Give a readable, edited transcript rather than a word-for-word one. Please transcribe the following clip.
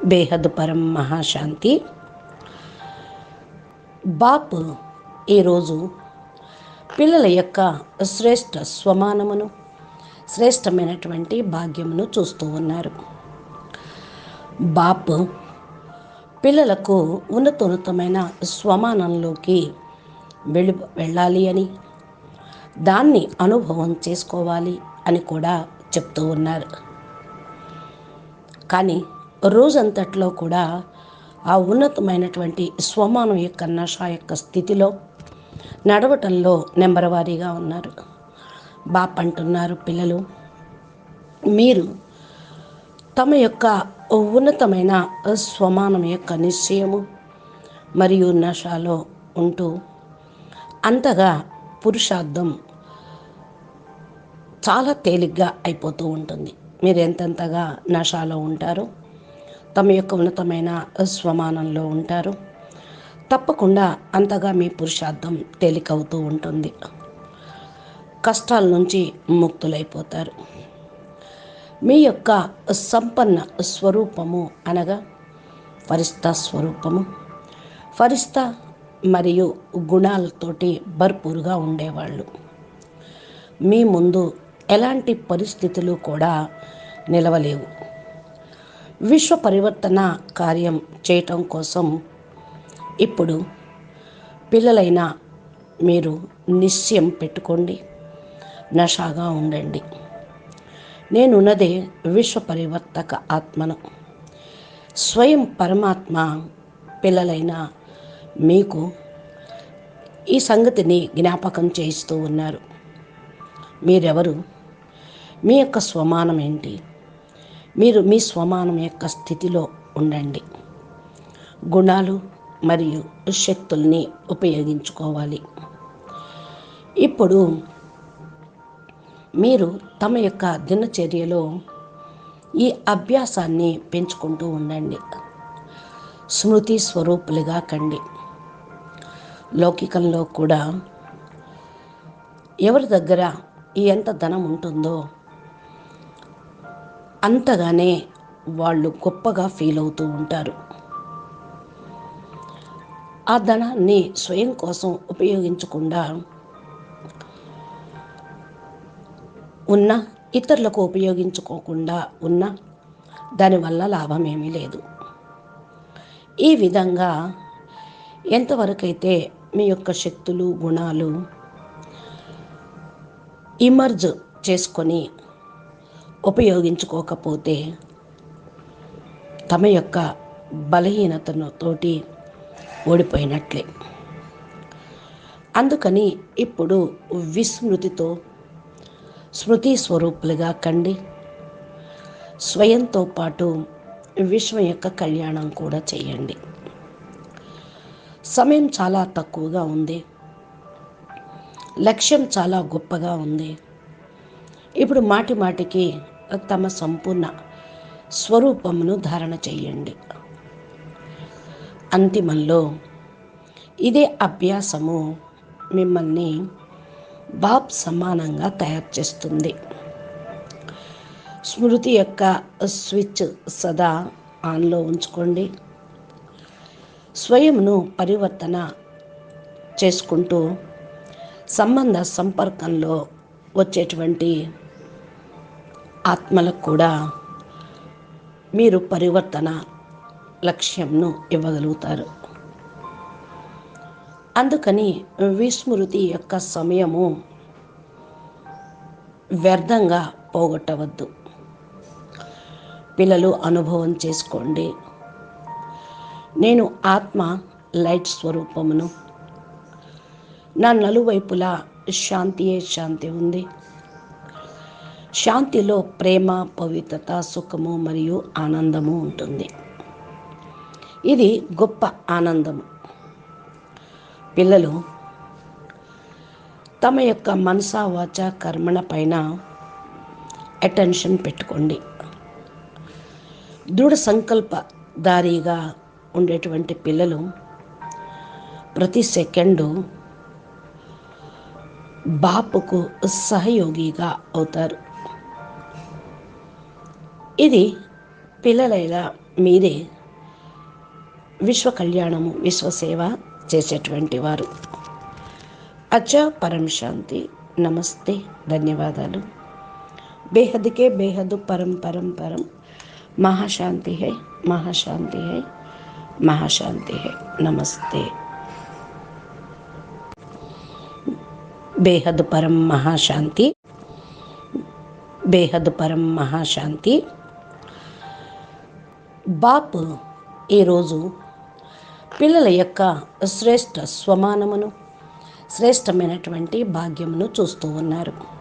బేహద్ పరం మహాశాంతి. బాప్ ఈరోజు పిల్లల యొక్క శ్రేష్ఠ స్వమానమును, శ్రేష్టమైనటువంటి భాగ్యమును చూస్తూ ఉన్నారు. బాప్ పిల్లలకు ఉన్నతోన్నతమైన స్వమానంలోకి వెళ్ళాలి అని, దాన్ని అనుభవం చేసుకోవాలి అని కూడా చెప్తూ ఉన్నారు. కానీ రోజంతట్లో కూడా ఆ ఉన్నతమైనటువంటి స్వమానం యొక్క నష యొక్క స్థితిలో నడవటంలో నెంబరవారీగా ఉన్నారు. బాప్ అంటున్నారు, పిల్లలు మీరు తమ యొక్క ఉన్నతమైన స్వమానం యొక్క నిశ్చయము మరియు నషలో ఉంటూ అంతగా పురుషార్థం చాలా తేలిగ్గా అయిపోతూ ఉంటుంది. మీరు ఎంతెంతగా నషాలో ఉంటారో, తమ యొక్క ఉన్నతమైన స్వమానంలో ఉంటారో, తప్పకుండా అంతగా మీ పురుషార్థం తేలికవుతూ ఉంటుంది. కష్టాల నుంచి ముక్తులైపోతారు. మీ యొక్క సంపన్న స్వరూపము అనగా ఫరిస్తా స్వరూపము, ఫరిస్తా మరియు గుణాలతోటి భర్పూరుగా ఉండేవాళ్ళు. మీ ముందు ఎలాంటి పరిస్థితులు కూడా నిలవలేవు. విశ్వ పరివర్తన కార్యం చేయటం కోసం ఇప్పుడు పిల్లలైన మీరు నిశ్చయం పెట్టుకోండి, నషాగా ఉండండి. నేనున్నదే విశ్వ పరివర్తక ఆత్మను. స్వయం పరమాత్మ పిల్లలైన మీకు ఈ సంగతిని జ్ఞాపకం చేయిస్తూ ఉన్నారు. మీరెవరు? మీ యొక్క స్వమానం ఏంటి? మీరు మీ స్వమానం యొక్క స్థితిలో ఉండండి. గుణాలు మరియు శక్తుల్ని ఉపయోగించుకోవాలి. ఇప్పుడు మీరు తమ యొక్క దినచర్యలో ఈ అభ్యాసాన్ని పెంచుకుంటూ ఉండండి. స్మృతి స్వరూపులుగా కండి. లౌకికంలో కూడా ఎవరి దగ్గర ఎంత ధనం ఉంటుందో అంతగానే వాళ్ళు గొప్పగా ఫీల్ అవుతూ ఉంటారు. ఆ ధనాన్ని స్వయం కోసం ఉపయోగించకుండా ఉన్న, ఇతరులకు ఉపయోగించుకోకుండా ఉన్న, దానివల్ల లాభం ఏమీ లేదు. ఈ విధంగా ఎంతవరకైతే మీ యొక్క శక్తులు, గుణాలు ఇమర్జ్ చేసుకొని ఉపయోగించుకోకపోతే తమ యొక్క బలహీనతతోటి ఓడిపోయినట్లే. అందుకని ఇప్పుడు విస్మృతితో స్మృతి స్వరూపులుగా కండి. స్వయంతో పాటు విశ్వం యొక్క కళ్యాణం కూడా చేయండి. సమయం చాలా తక్కువగా ఉంది. లక్ష్యం చాలా గొప్పగా ఉంది. ఇప్పుడు మాటి మాటికి తమ సంపూర్ణ స్వరూపమును ధారణ చేయండి. అంతిమంలో ఇదే అభ్యాసము మిమ్మల్ని బాప్ సమానంగా తయారు చేస్తుంది. స్మృతి యొక్క స్విచ్ సదా ఆన్లో ఉంచుకోండి. స్వయంను పరివర్తన చేసుకుంటూ సంబంధ సంపర్కంలో వచ్చేటువంటి ఆత్మలకు కూడా మీరు పరివర్తన లక్ష్యంను ఇవ్వగలుగుతారు. అందుకని విస్మృతి యొక్క సమయము వ్యర్థంగా పోగొట్టవద్దు. పిల్లలు అనుభవం చేసుకోండి. నేను ఆత్మ లైట్ స్వరూపమును. నా నలువైపులా శాంతియే శాంతి ఉంది. శాంతిలో ప్రేమ, పవిత్రత, సుఖము మరియు ఆనందము ఉంటుంది. ఇది గొప్ప ఆనందము. పిల్లలు తమ యొక్క మనస, వాచ, కర్మణ పైన అటెన్షన్ పెట్టుకోండి. దృఢ సంకల్పదారీగా ఉండేటువంటి పిల్లలు ప్రతి సెకండు బాపుకు సహయోగిగా అవుతారు. ఇది పిల్లలైన మీరే విశ్వ కళ్యాణము, విశ్వసేవ చేసేటువంటి వారు. అచ్చా, పరం శాంతి. నమస్తే, ధన్యవాదాలు. బేహద్కే బేహద్, పరం పరం పరం. మహాశాంతి హై, మహాశాంతి హై, మహాశాంతి హై. నమస్తే. బేహద్ పరం మహాశాంతి, బేహద్ పరం మహాశాంతి. బాపు ఈరోజు పిల్లల యొక్క శ్రేష్ఠ స్వమానమును, శ్రేష్టమైనటువంటి భాగ్యమును చూస్తూ ఉన్నారు.